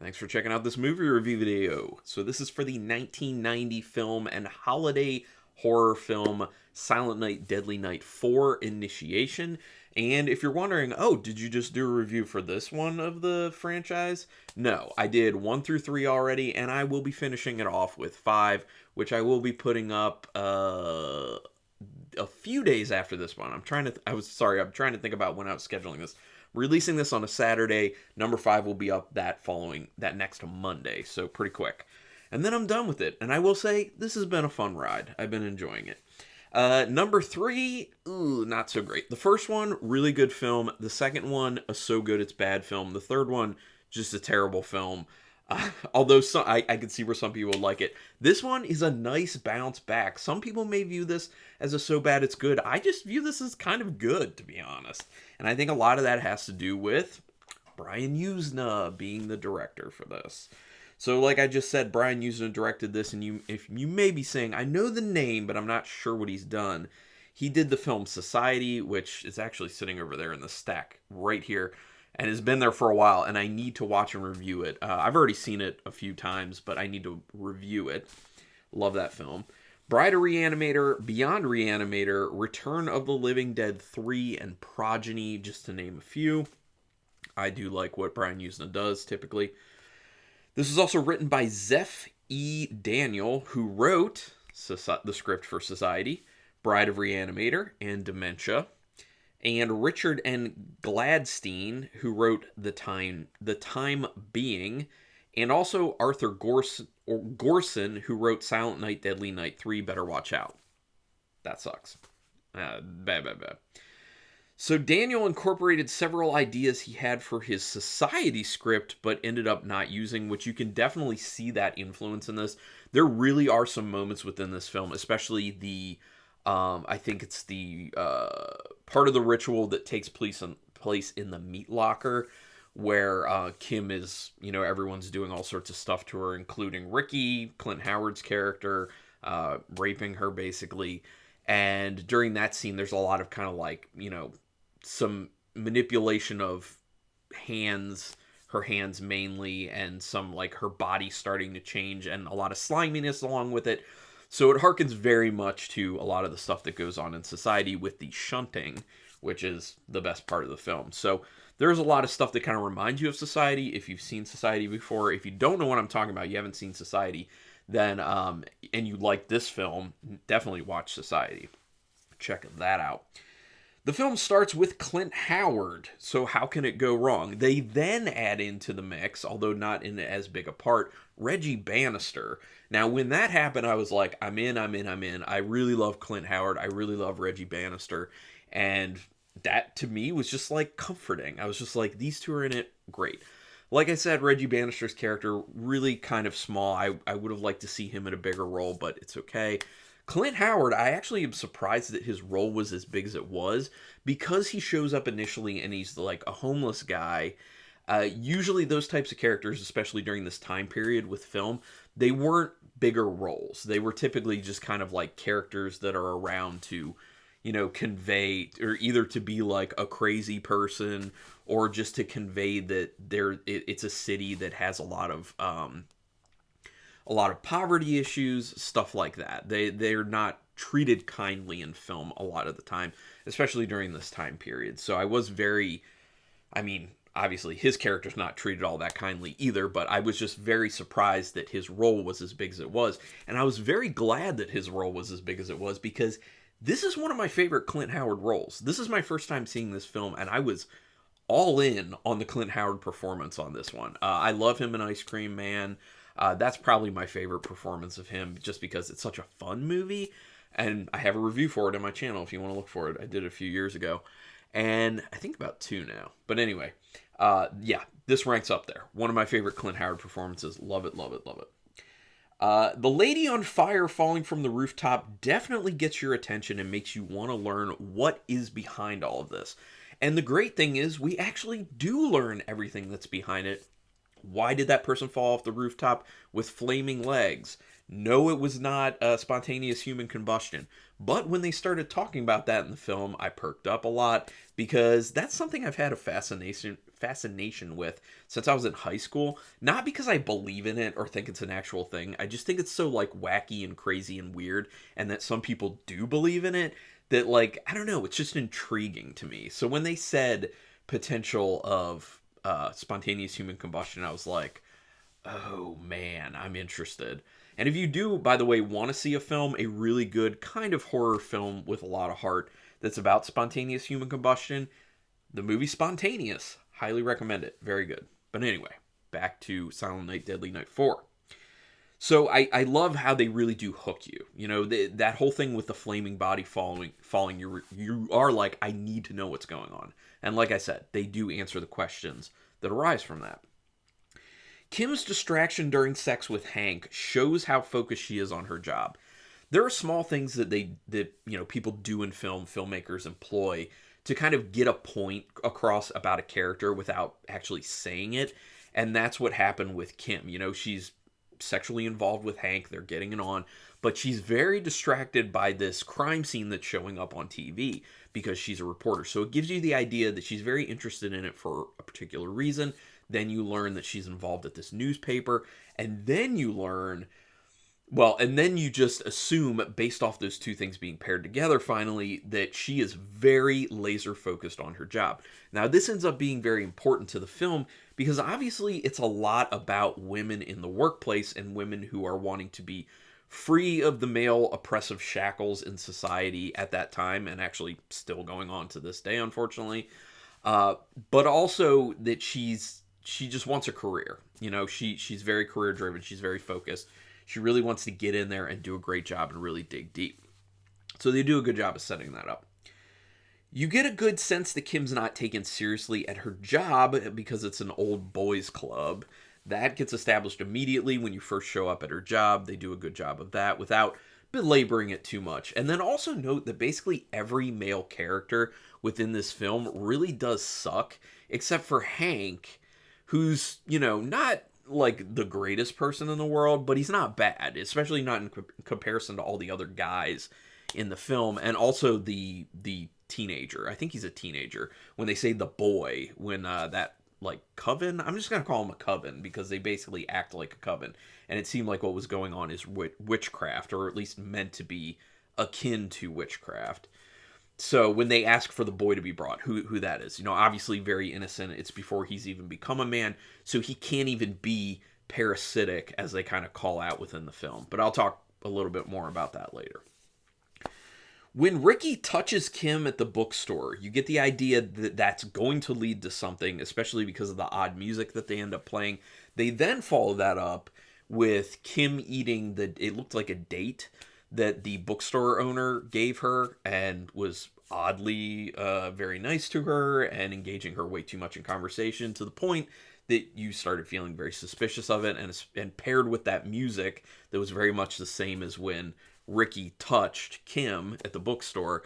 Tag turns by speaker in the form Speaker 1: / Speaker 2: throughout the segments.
Speaker 1: Thanks for checking out this movie review video. So this is for the 1990 film and holiday horror film Silent Night, Deadly Night 4 Initiation. And if you're wondering, oh, did you just do a review for this one of the franchise? No, I did 1 through 3 already, and I will be finishing it off with 5, which I will be putting up a few days after this one. I'm trying to think about when I was scheduling this. Releasing this on a Saturday. Number 5 will be up that next Monday, so pretty quick. And then I'm done with it. And I will say, this has been a fun ride. I've been enjoying it. Number 3, not so great. The first one, really good film. The second one, a so good it's bad film. The third one, just a terrible film. Although I can see where some people like it. This one is a nice bounce back. Some people may view this as a so bad it's good. I just view this as kind of good, to be honest. And I think a lot of that has to do with Brian Yuzna being the director for this. So like I just said, Brian Yuzna directed this, and if you may be saying, I know the name, but I'm not sure what he's done. He did the film Society, which is actually sitting over there in the stack right here, and has been there for a while, and I need to watch and review it. I've already seen it a few times, but I need to review it. Love that film. Bride of Reanimator, Beyond Reanimator, Return of the Living Dead 3, and Progeny, just to name a few. I do like what Brian Yuzna does, typically. This is also written by Zeph E. Daniel, who wrote the script for Society, Bride of Reanimator, and Dementia. And Richard N. Gladstein, who wrote The Time Being, and also Arthur Gorson, who wrote Silent Night, Deadly Night 3, Better Watch Out. That sucks. Bad. So Daniel incorporated several ideas he had for his Society script, but ended up not using, which you can definitely see that influence in this. There really are some moments within this film, especially the I think it's the part of the ritual that takes place in the meat locker, where Kim is, everyone's doing all sorts of stuff to her, including Ricky, Clint Howard's character, raping her basically. And during that scene, there's a lot of kind of like, some manipulation of her hands mainly, and some like her body starting to change, and a lot of sliminess along with it. So it harkens very much to a lot of the stuff that goes on in Society with the shunting, which is the best part of the film. So there's a lot of stuff that kind of reminds you of Society if you've seen Society before. If you don't know what I'm talking about, you haven't seen Society, then and you like this film, definitely watch Society. Check that out. The film starts with Clint Howard, so how can it go wrong? They then add into the mix, although not in as big a part, Reggie Bannister. Now, when that happened, I was like, I'm in. I really love Clint Howard. I really love Reggie Bannister. And that, to me, was just, like, comforting. I was just like, these two are in it, great. Like I said, Reggie Bannister's character, really kind of small. I would have liked to see him in a bigger role, but it's okay. Clint Howard, I actually am surprised that his role was as big as it was, because he shows up initially and he's like a homeless guy. Usually those types of characters, especially during this time period with film, they weren't bigger roles. They were typically just kind of like characters that are around to, convey, or either to be like a crazy person, or just to convey that it's a city that has a lot of poverty issues, stuff like that. They're not treated kindly in film a lot of the time, especially during this time period. So I was obviously his character's not treated all that kindly either, but I was just very surprised that his role was as big as it was. And I was very glad that his role was as big as it was, because this is one of my favorite Clint Howard roles. This is my first time seeing this film, and I was all in on the Clint Howard performance on this one. I love him in Ice Cream Man. That's probably my favorite performance of him, just because it's such a fun movie, and I have a review for it on my channel if you want to look for it. I did it a few years ago, and I think about 2 now. But anyway, this ranks up there. One of my favorite Clint Howard performances. Love it. The lady on fire falling from the rooftop definitely gets your attention and makes you want to learn what is behind all of this. And the great thing is, we actually do learn everything that's behind it. Why did that person fall off the rooftop with flaming legs? No, it was not spontaneous human combustion. But when they started talking about that in the film, I perked up a lot, because that's something I've had a fascination fascination with since I was in high school. Not because I believe in it or think it's an actual thing. I just think it's so like wacky and crazy and weird, and that some people do believe in it, that like, I don't know, it's just intriguing to me. So when they said potential of spontaneous human combustion, I was like, oh man, I'm interested. And if you do, by the way, want to see a film, a really good kind of horror film with a lot of heart that's about spontaneous human combustion, the movie Spontaneous. Highly recommend it. Very good. But anyway, back to Silent Night, Deadly Night 4. So I love how they really do hook you. You know, that whole thing with the flaming body falling, you are like, I need to know what's going on. And like I said, they do answer the questions that arise from that. Kim's distraction during sex with Hank shows how focused she is on her job. There are small things that people do in film, filmmakers employ to kind of get a point across about a character without actually saying it. And that's what happened with Kim. You know, she's sexually involved with Hank, they're getting it on, but she's very distracted by this crime scene that's showing up on TV because she's a reporter. So it gives you the idea that she's very interested in it for a particular reason. Then you learn that she's involved at this newspaper, and then you learn, and then you just assume, based off those two things being paired together finally, that she is very laser focused on her job. Now, this ends up being very important to the film because obviously it's a lot about women in the workplace and women who are wanting to be free of the male oppressive shackles in society at that time, and actually still going on to this day, unfortunately. But also that she just wants a career. You know, she's very career driven. She's very focused. She really wants to get in there and do a great job and really dig deep. So they do a good job of setting that up. You get a good sense that Kim's not taken seriously at her job because it's an old boys club. That gets established immediately when you first show up at her job. They do a good job of that without belaboring it too much. And then also note that basically every male character within this film really does suck, except for Hank, who's, you know, not like the greatest person in the world, but he's not bad, especially not in comparison to all the other guys in the film. And also the teenager, I think he's a teenager, when they say the boy, when that like coven, I'm just gonna call him a coven because they basically act like a coven, and it seemed like what was going on is witchcraft, or at least meant to be akin to witchcraft. So when they ask for the boy to be brought, who that is, you know, obviously very innocent. It's before he's even become a man, so he can't even be parasitic, as they kind of call out within the film. But I'll talk a little bit more about that later. When Ricky touches Kim at the bookstore, you get the idea that that's going to lead to something, especially because of the odd music that they end up playing. They then follow that up with Kim eating it looked like a date that the bookstore owner gave her, and was oddly very nice to her and engaging her way too much in conversation, to the point that you started feeling very suspicious of it. And paired with that music that was very much the same as when Ricky touched Kim at the bookstore,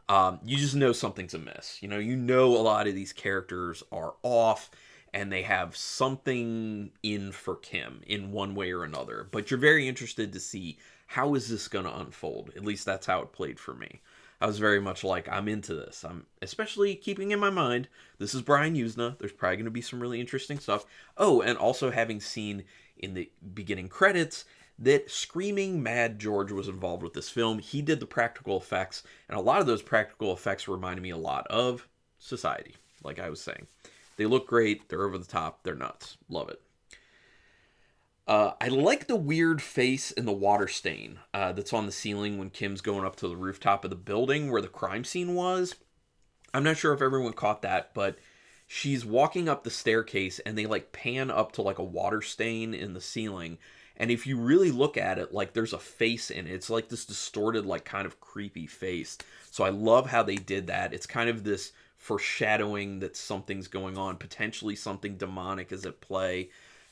Speaker 1: you just know something's amiss. You know a lot of these characters are off, and they have something in for Kim in one way or another. But you're very interested to see, how is this going to unfold? At least that's how it played for me. I was very much like, I'm into this. I'm especially keeping in my mind, this is Brian Yuzna. There's probably going to be some really interesting stuff. Oh, and also having seen in the beginning credits that Screaming Mad George was involved with this film. He did the practical effects, and a lot of those practical effects reminded me a lot of Society, like I was saying. They look great, they're over the top, they're nuts. Love it. I like the weird face in the water stain that's on the ceiling when Kim's going up to the rooftop of the building where the crime scene was. I'm not sure if everyone caught that, but she's walking up the staircase and they like pan up to like a water stain in the ceiling. And if you really look at it, like there's a face in it. It's like this distorted, like kind of creepy face. So I love how they did that. It's kind of this foreshadowing that something's going on, potentially something demonic is at play.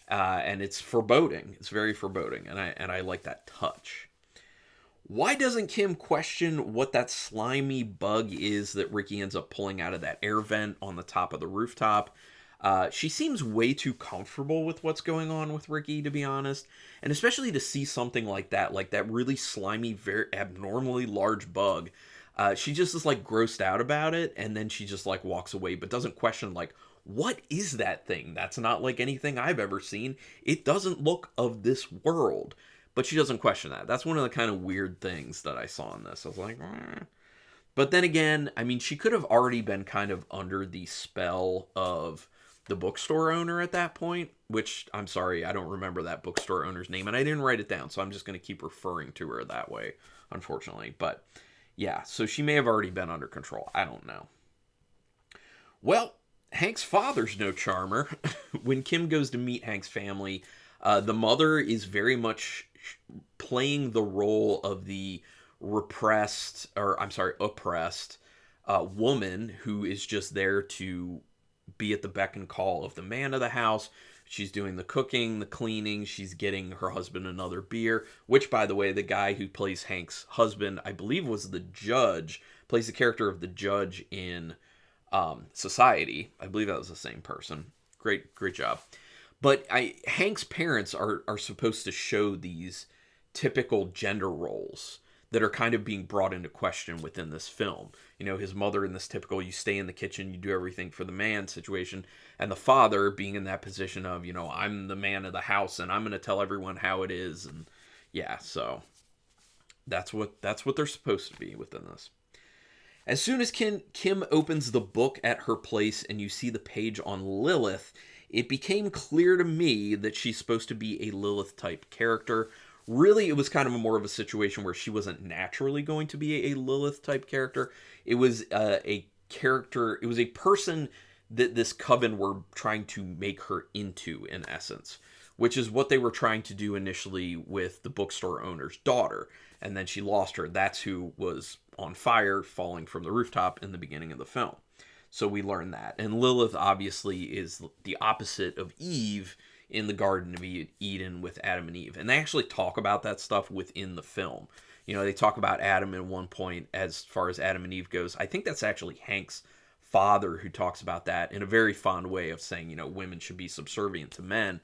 Speaker 1: And it's foreboding. It's very foreboding. And I like that touch. Why doesn't Kim question what that slimy bug is that Ricky ends up pulling out of that air vent on the top of the rooftop? She seems way too comfortable with what's going on with Ricky, to be honest. And especially to see something like that really slimy, very abnormally large bug. She just is like grossed out about it, and then she just like walks away, but doesn't question like, what is that thing? That's not like anything I've ever seen. It doesn't look of this world. But she doesn't question that. That's one of the kind of weird things that I saw in this. I was like, eh. But then again, I mean, she could have already been kind of under the spell of the bookstore owner at that point, which, I'm sorry, I don't remember that bookstore owner's name, and I didn't write it down, so I'm just going to keep referring to her that way, unfortunately. But yeah, so she may have already been under control. I don't know. Well, Hank's father's no charmer. When Kim goes to meet Hank's family, the mother is very much playing the role of the oppressed woman who is just there to be at the beck and call of the man of the house. She's doing the cooking, the cleaning. She's getting her husband another beer, which, by the way, the guy who plays Hank's husband, I believe was the judge, plays the character of the judge in Society. I believe that was the same person. Great job. But Hank's parents are supposed to show these typical gender roles that are kind of being brought into question within this film. You know, his mother in this typical, you stay in the kitchen, you do everything for the man situation, and the father being in that position of, you know, I'm the man of the house and I'm going to tell everyone how it is. And yeah, so that's what they're supposed to be within this. As soon as Kim opens the book at her place and you see the page on Lilith, it became clear to me that she's supposed to be a Lilith-type character. Really, it was kind of more of a situation where she wasn't naturally going to be a Lilith-type character. It was a character, it was a person that this coven were trying to make her into, in essence, which is what they were trying to do initially with the bookstore owner's daughter. And then she lost her. That's who was on fire, falling from the rooftop in the beginning of the film. So we learn that. And Lilith obviously is the opposite of Eve in the Garden of Eden with Adam and Eve. And they actually talk about that stuff within the film. You know, they talk about Adam at one point as far as Adam and Eve goes. I think that's actually Hank's father who talks about that in a very fond way of saying, you know, women should be subservient to men.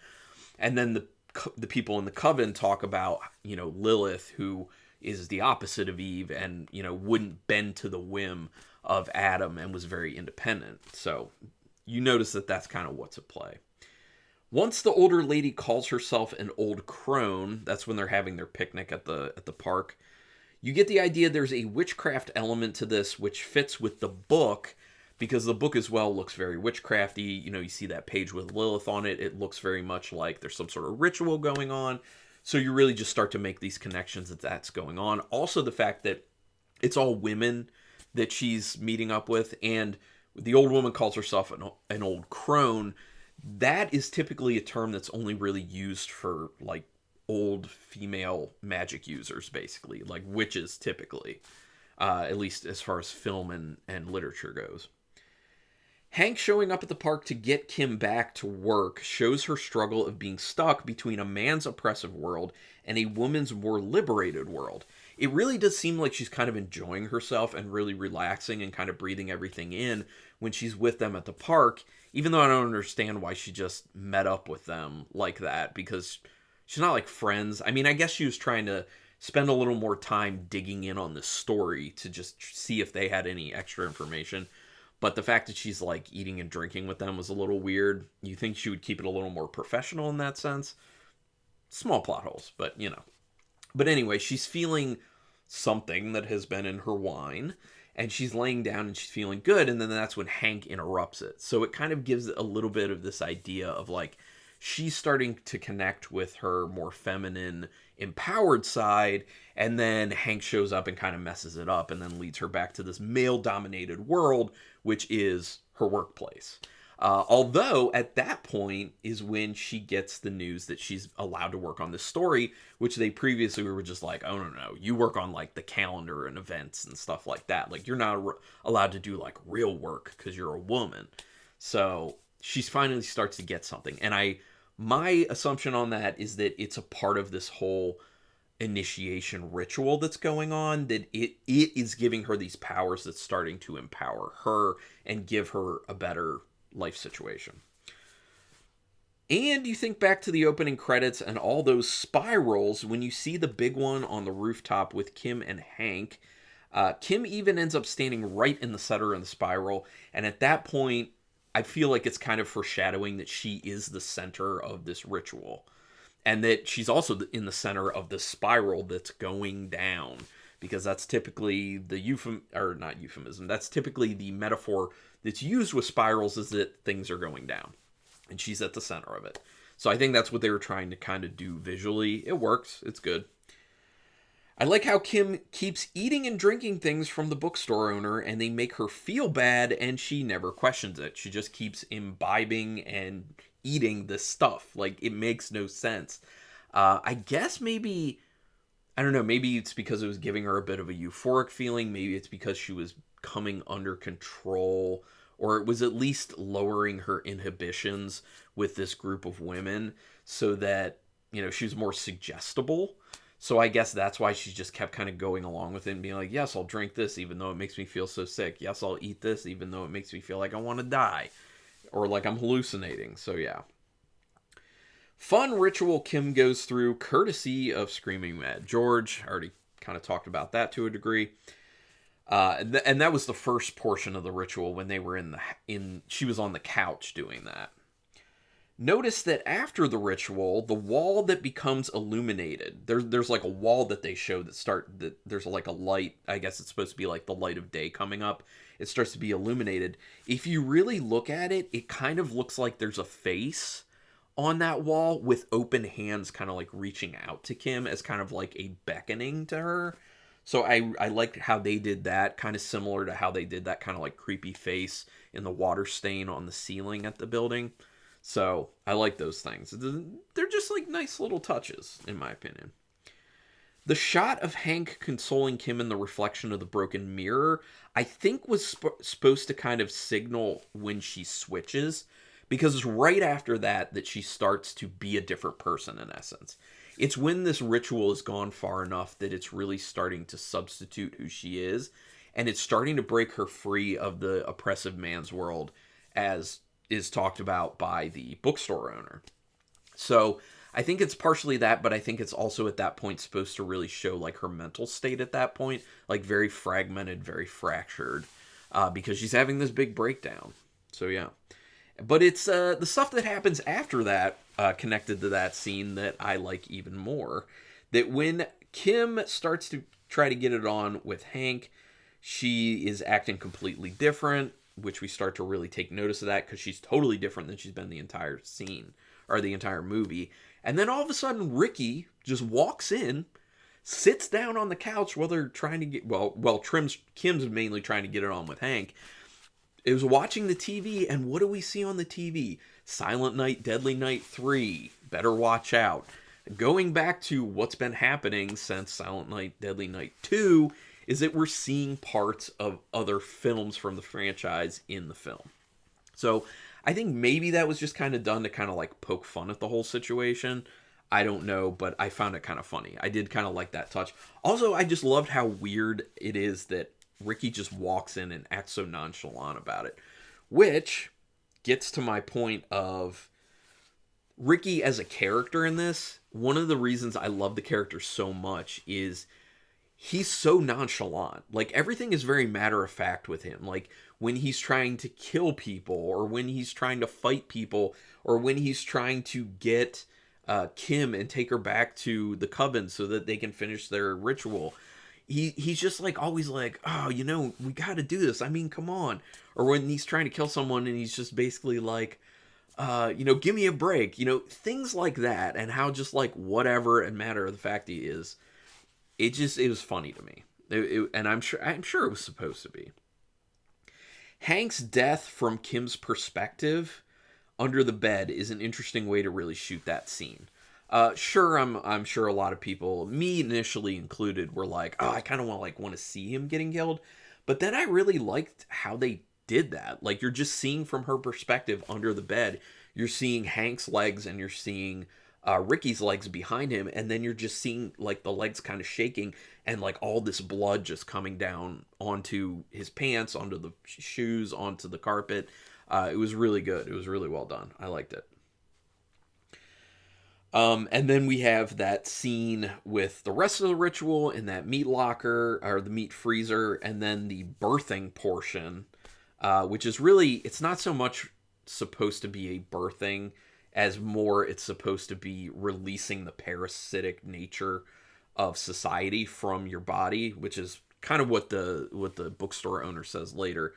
Speaker 1: And then the people in the coven talk about, you know, Lilith, who is the opposite of Eve and, you know, wouldn't bend to the whim of Adam and was very independent. So you notice that that's kind of what's at play. Once the older lady calls herself an old crone, that's when they're having their picnic at the park. You get the idea there's a witchcraft element to this, which fits with the book, because the book as well looks very witchcrafty. You know, you see that page with Lilith on it. It looks very much like there's some sort of ritual going on. So you really just start to make these connections that's going on. Also, the fact that it's all women that she's meeting up with, and the old woman calls herself an old crone. That is typically a term that's only really used for, like, old female magic users, basically. Like, witches, typically. At least as far as film and literature goes. Hank showing up at the park to get Kim back to work shows her struggle of being stuck between a man's oppressive world and a woman's more liberated world. It really does seem like she's kind of enjoying herself and really relaxing and kind of breathing everything in when she's with them at the park, even though I don't understand why she just met up with them like that, because she's not like friends. I mean, I guess she was trying to spend a little more time digging in on this story to just see if they had any extra information. But the fact that she's, like, eating and drinking with them was a little weird. You think she would keep it a little more professional in that sense. Small plot holes, but, you know. But anyway, she's feeling something that has been in her wine, and she's laying down and she's feeling good, and then that's when Hank interrupts it. So it kind of gives a little bit of this idea of, like, she's starting to connect with her more feminine, empowered side, and then Hank shows up and kind of messes it up and then leads her back to this male-dominated world, which is her workplace. Although, at that point is when she gets the news that she's allowed to work on this story, which they previously were just like, oh, no, you work on, like, the calendar and events and stuff like that. Like, you're not allowed to do, like, real work because you're a woman. So she finally starts to get something. And my assumption on that is that it's a part of this whole initiation ritual that's going on, that it is giving her these powers that's starting to empower her and give her a better life situation. And you think back to the opening credits and all those spirals when you see the big one on the rooftop with Kim and Hank. Kim even ends up standing right in the center of the spiral, and at that point, I feel like it's kind of foreshadowing that she is the center of this ritual, and that she's also in the center of the spiral that's going down, because that's typically the not euphemism, that's typically the metaphor that's used with spirals, is that things are going down, and she's at the center of it. So I think that's what they were trying to kind of do visually. It works. It's good. I like how Kim keeps eating and drinking things from the bookstore owner, and they make her feel bad, and she never questions it. She just keeps imbibing and eating this stuff. Like, it makes no sense. I guess maybe, I don't know, maybe it's because it was giving her a bit of a euphoric feeling. Maybe it's because she was coming under control, or it was at least lowering her inhibitions with this group of women so that, she was more suggestible. So I guess that's why she just kept kind of going along with it and being like, yes, I'll drink this even though it makes me feel so sick. Yes, I'll eat this even though it makes me feel like I want to die. Or like I'm hallucinating. So yeah. Fun ritual Kim goes through, courtesy of Screaming Mad George. I already kind of talked about that to a degree. And that was the first portion of the ritual when they were she was on the couch doing that. Notice that after the ritual, the wall that becomes illuminated, there's like a wall that they show that there's like a light, I guess it's supposed to be like the light of day coming up. It starts to be illuminated. If you really look at it, it kind of looks like there's a face on that wall with open hands kind of like reaching out to Kim as kind of like a beckoning to her. So I liked how they did that, kind of similar to how they did that kind of like creepy face in the water stain on the ceiling at the building. So I like those things. They're just like nice little touches, in my opinion. The shot of Hank consoling Kim in the reflection of the broken mirror, I think was supposed to kind of signal when she switches, because it's right after that she starts to be a different person, in essence. It's when this ritual has gone far enough that it's really starting to substitute who she is, and it's starting to break her free of the oppressive man's world, as is talked about by the bookstore owner. So I think it's partially that, but I think it's also at that point supposed to really show like her mental state at that point, like very fragmented, very fractured, because she's having this big breakdown. So yeah. But it's the stuff that happens after that, connected to that scene, that I like even more. That when Kim starts to try to get it on with Hank, she is acting completely different, which we start to really take notice of that, because she's totally different than she's been the entire scene, or the entire movie. And then all of a sudden, Ricky just walks in, sits down on the couch while they're trying to get, Kim's mainly trying to get it on with Hank. It was watching the TV, and what do we see on the TV? Silent Night, Deadly Night 3, Better Watch Out. Going back to what's been happening since Silent Night, Deadly Night 2, is that we're seeing parts of other films from the franchise in the film. So I think maybe that was just kind of done to kind of like poke fun at the whole situation. I don't know, but I found it kind of funny. I did kind of like that touch. Also, I just loved how weird it is that Ricky just walks in and acts so nonchalant about it. Which gets to my point of Ricky as a character in this. One of the reasons I love the character so much is he's so nonchalant. Like, everything is very matter of fact with him. Like, when he's trying to kill people, or when he's trying to fight people, or when he's trying to get Kim and take her back to the coven so that they can finish their ritual, he's just like always like, oh, we got to do this. I mean, come on. Or when he's trying to kill someone and he's just basically like, give me a break. Things like that, and how just like whatever and matter of the fact he is. It was funny to me. And I'm sure it was supposed to be. Hank's death from Kim's perspective under the bed is an interesting way to really shoot that scene. Sure, I'm sure a lot of people, me initially included, were like, oh, I kind of want to see him getting killed. But then I really liked how they did that. Like, you're just seeing from her perspective under the bed. You're seeing Hank's legs, and you're seeing Ricky's legs behind him, and then you're just seeing like the legs kind of shaking, and like all this blood just coming down onto his pants, onto the shoes, onto the carpet. It was really good. It was really well done. I liked it. And then we have that scene with the rest of the ritual in that meat locker, or the meat freezer, and then the birthing portion, which is really, it's not so much supposed to be a birthing, as more it's supposed to be releasing the parasitic nature of society from your body, which is kind of what the bookstore owner says later.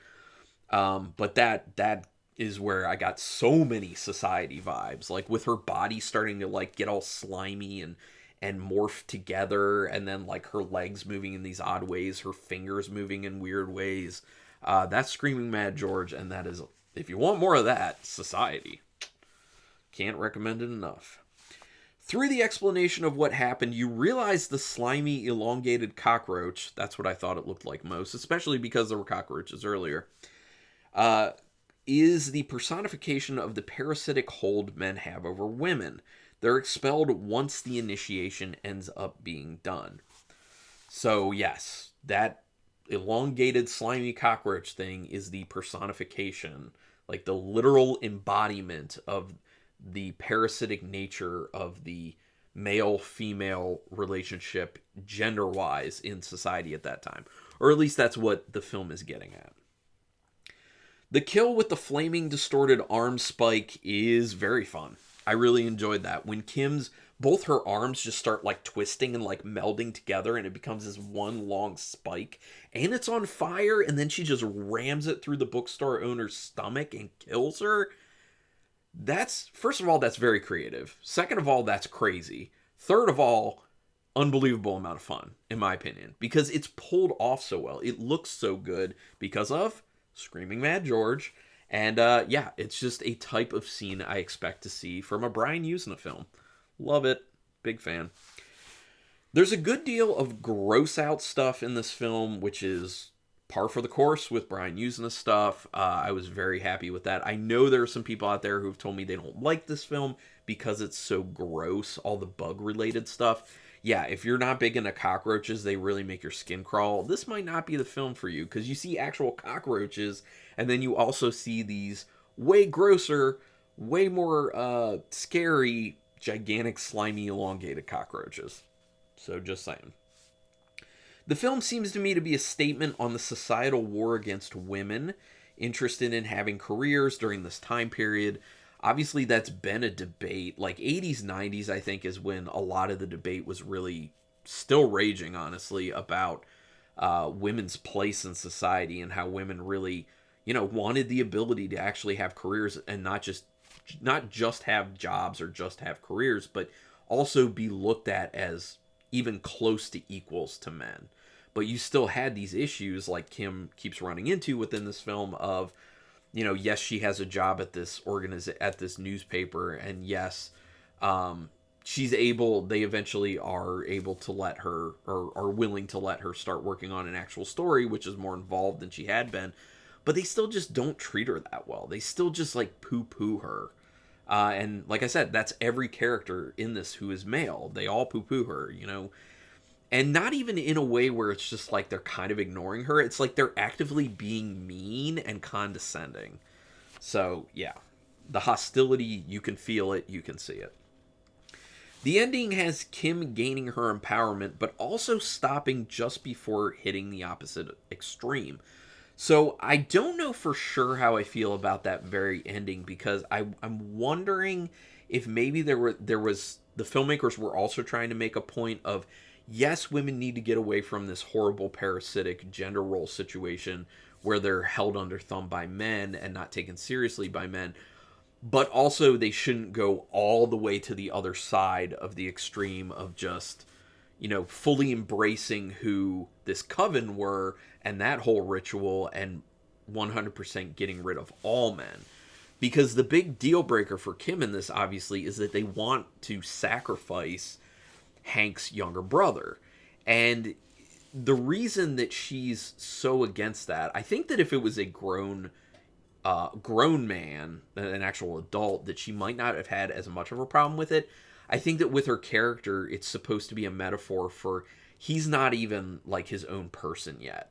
Speaker 1: But that is where I got so many society vibes, like with her body starting to like get all slimy and morph together, and then like her legs moving in these odd ways, her fingers moving in weird ways. That's Screaming Mad George, and that is, if you want more of that, Society. Can't recommend it enough. Through the explanation of what happened, you realize the slimy, elongated cockroach, that's what I thought it looked like most, especially because there were cockroaches earlier, is the personification of the parasitic hold men have over women. They're expelled once the initiation ends up being done. So yes, that elongated, slimy cockroach thing is the personification, like the literal embodiment of the parasitic nature of the male-female relationship gender-wise in society at that time. Or at least that's what the film is getting at. The kill with the flaming distorted arm spike is very fun. I really enjoyed that. When both her arms just start like twisting and like melding together, and it becomes this one long spike, and it's on fire, and then she just rams it through the bookstore owner's stomach and kills her. That's, first of all, that's very creative. Second of all, that's crazy. Third of all, unbelievable amount of fun, in my opinion, because it's pulled off so well. It looks so good because of Screaming Mad George. And yeah, it's just a type of scene I expect to see from a Brian Yuzna film. Love it. Big fan. There's a good deal of gross out stuff in this film, which is par for the course with Brian Yuzna stuff. I was very happy with that. I know there are some people out there who've told me they don't like this film because it's so gross, all the bug-related stuff. Yeah, if you're not big into cockroaches, they really make your skin crawl. This might not be the film for you, because you see actual cockroaches, and then you also see these way grosser, way more scary, gigantic, slimy, elongated cockroaches. So just saying. The film seems to me to be a statement on the societal war against women interested in having careers during this time period. Obviously, that's been a debate. Like 80s, 90s, I think, is when a lot of the debate was really still raging, honestly, about women's place in society and how women really, wanted the ability to actually have careers and not just have jobs or just have careers, but also be looked at as even close to equals to men. But you still had these issues like Kim keeps running into within this film of, yes, she has a job at this at this newspaper, and yes, they eventually are able to let her, or are willing to let her start working on an actual story, which is more involved than she had been, but they still just don't treat her that well. They still just like poo-poo her. And like I said, that's every character in this who is male. They all poo-poo her, and not even in a way where it's just like they're kind of ignoring her. It's like they're actively being mean and condescending. So, yeah. The hostility, you can feel it, you can see it. The ending has Kim gaining her empowerment, but also stopping just before hitting the opposite extreme. So, I don't know for sure how I feel about that very ending, because I'm wondering if maybe there was the filmmakers were also trying to make a point of, yes, women need to get away from this horrible parasitic gender role situation where they're held under thumb by men and not taken seriously by men, but also they shouldn't go all the way to the other side of the extreme of just, fully embracing who this coven were and that whole ritual and 100% getting rid of all men. Because the big deal breaker for Kim in this, obviously, is that they want to sacrifice Hank's younger brother. And the reason that she's so against that, I think that if it was a grown man, an actual adult, that she might not have had as much of a problem with it. I think that with her character, it's supposed to be a metaphor for he's not even like his own person yet.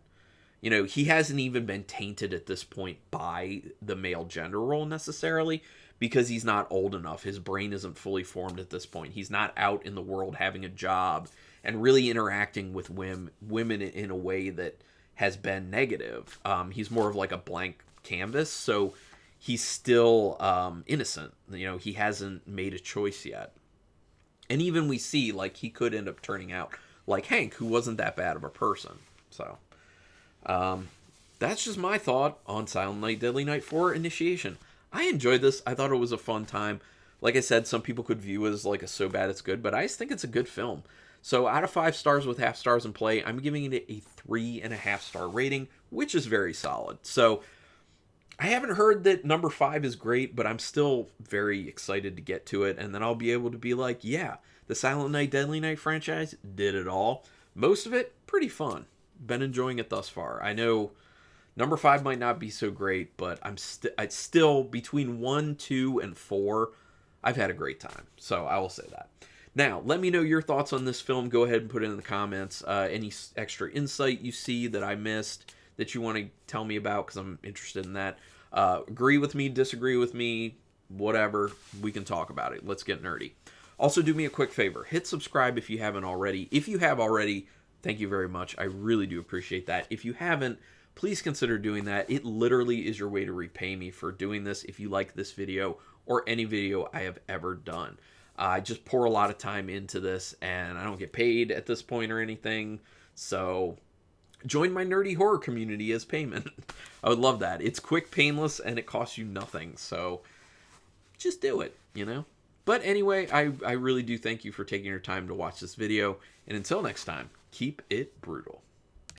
Speaker 1: He hasn't even been tainted at this point by the male gender role necessarily, because he's not old enough. His brain isn't fully formed at this point. He's not out in the world having a job and really interacting with women in a way that has been negative. He's more of like a blank canvas. So he's still innocent. You know, he hasn't made a choice yet. And even we see, like, he could end up turning out like Hank, who wasn't that bad of a person. So, that's just my thought on Silent Night, Deadly Night 4 Initiation. I enjoyed this. I thought it was a fun time. Like I said, some people could view it as like a so bad it's good, but I just think it's a good film. So out of 5 stars with half stars in play, I'm giving it a 3.5-star rating, which is very solid. So I haven't heard that number 5 is great, but I'm still very excited to get to it, and then I'll be able to be like, yeah, the Silent Night, Deadly Night franchise did it all. Most of it, pretty fun. Been enjoying it thus far. I know number 5 might not be so great, but I'd still, between 1, 2, and 4, I've had a great time. So I will say that. Now, let me know your thoughts on this film. Go ahead and put it in the comments. Any extra insight you see that I missed that you want to tell me about, because I'm interested in that. Agree with me, disagree with me, whatever. We can talk about it. Let's get nerdy. Also, do me a quick favor. Hit subscribe if you haven't already. If you have already, thank you very much. I really do appreciate that. If you haven't, please consider doing that. It literally is your way to repay me for doing this if you like this video or any video I have ever done. I just pour a lot of time into this, and I don't get paid at this point or anything. So join my nerdy horror community as payment. I would love that. It's quick, painless, and it costs you nothing. So just do it, you know? But anyway, I really do thank you for taking your time to watch this video. And until next time, keep it brutal.